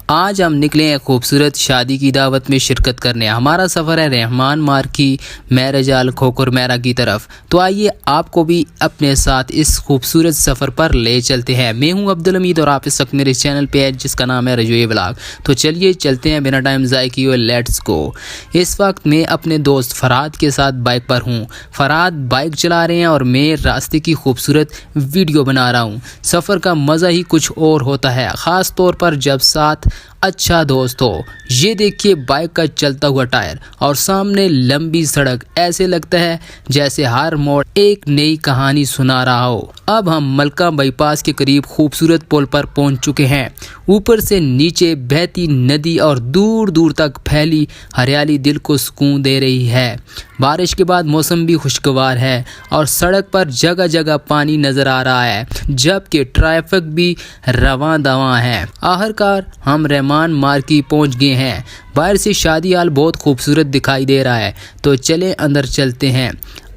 आज हम निकले हैं खूबसूरत शादी की दावत में शिरकत करने। हमारा सफ़र है रहमान मार्की मैरजाल खोखर मैरा की तरफ। तो आइए आपको भी अपने साथ इस खूबसूरत सफ़र पर ले चलते हैं। मैं हूं अब्दुल हमीद और आप इस वक्त मेरे चैनल पे है जिसका नाम है रजोए व्लॉग। तो चलिए चलते हैं बिना टाइम ज़ाय किए, लेट्स गो। इस वक्त मैं अपने दोस्त फरहाद के साथ बाइक पर हूँ। फरहाद बाइक चला रहे हैं और मैं रास्ते की खूबसूरत वीडियो बना रहा हूँ। सफ़र का मज़ा ही कुछ और होता है, ख़ास तौर पर जब साथ अच्छा दोस्त हो। ये देखिए बाइक का चलता हुआ टायर और सामने लंबी सड़क, ऐसे लगता है जैसे हर मोड़ एक नई कहानी सुना रहा हो। अब हम मलका बाईपास के करीब खूबसूरत पुल पर पहुंच चुके हैं। ऊपर से नीचे बहती नदी और दूर दूर तक फैली हरियाली दिल को सुकून दे रही है। बारिश के बाद मौसम भी खुशगवार है और सड़क पर जगह जगह पानी नजर आ रहा है, जबकि ट्रैफिक भी रवां दवां है। आखिरकार हम रहमान मार्की पहुंच गए हैं। बाहर से शादी हाल बहुत खूबसूरत दिखाई दे रहा है, तो चले अंदर चलते हैं।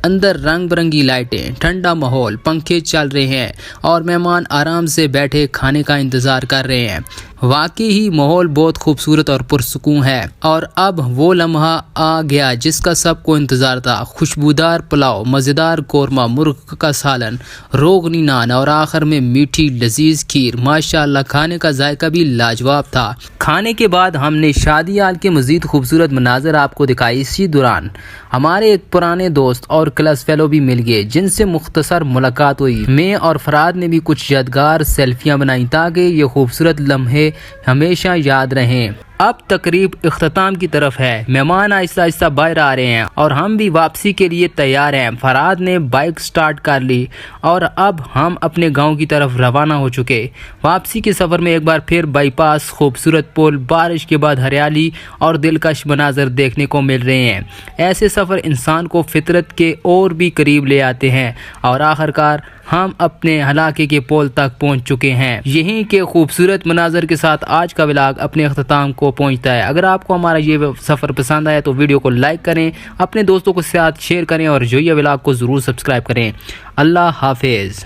अंदर रंग बिरंगी लाइटें, ठंडा माहौल, पंखे चल रहे हैं और मेहमान आराम से बैठे खाने का इंतज़ार कर रहे हैं। वाकई ही माहौल बहुत खूबसूरत और पुरसुकून है। और अब वो लम्हा आ गया जिसका सबको इंतज़ार था। खुशबूदार पुलाव, मज़ेदार कोरमा, मुर्ग का सालन, रोगनी नान और आखिर में मीठी लजीज खीर। माशाल्लाह खाने का जायका भी लाजवाब था। खाने के बाद हमने शादी हाल के मज़ीद खूबसूरत मनाज़र आपको दिखाई। इसी दौरान हमारे एक पुराने दोस्त और क्लास फेलो भी मिल गए जिनसे मुख्तसर मुलाकात हुई। मैं और फरहाद ने भी कुछ यादगार सेल्फियां बनाई ताकि ये खूबसूरत लम्हे हमेशा याद रहें। अब तकरीब इख्तिताम की तरफ है। मेहमान आहिस्ता आहिस्ता बाहर आ रहे हैं और हम भी वापसी के लिए तैयार हैं। फरहाद ने बाइक स्टार्ट कर ली और अब हम अपने गांव की तरफ रवाना हो चुके। वापसी के सफ़र में एक बार फिर बाईपास, खूबसूरत पुल, बारिश के बाद हरियाली और दिलकश मनाजर देखने को मिल रहे हैं। ऐसे सफ़र इंसान को फितरत के और भी करीब ले आते हैं और आखिरकार हम अपने इलाके के पुल तक पहुंच चुके हैं। यहीं के खूबसूरत मनाजर के साथ आज का व्लॉग अपने अख्ताम को पहुंचता है। अगर आपको हमारा ये सफ़र पसंद आया तो वीडियो को लाइक करें, अपने दोस्तों के साथ शेयर करें और रजोए व्लॉग को ज़रूर सब्सक्राइब करें। अल्लाह हाफिज़।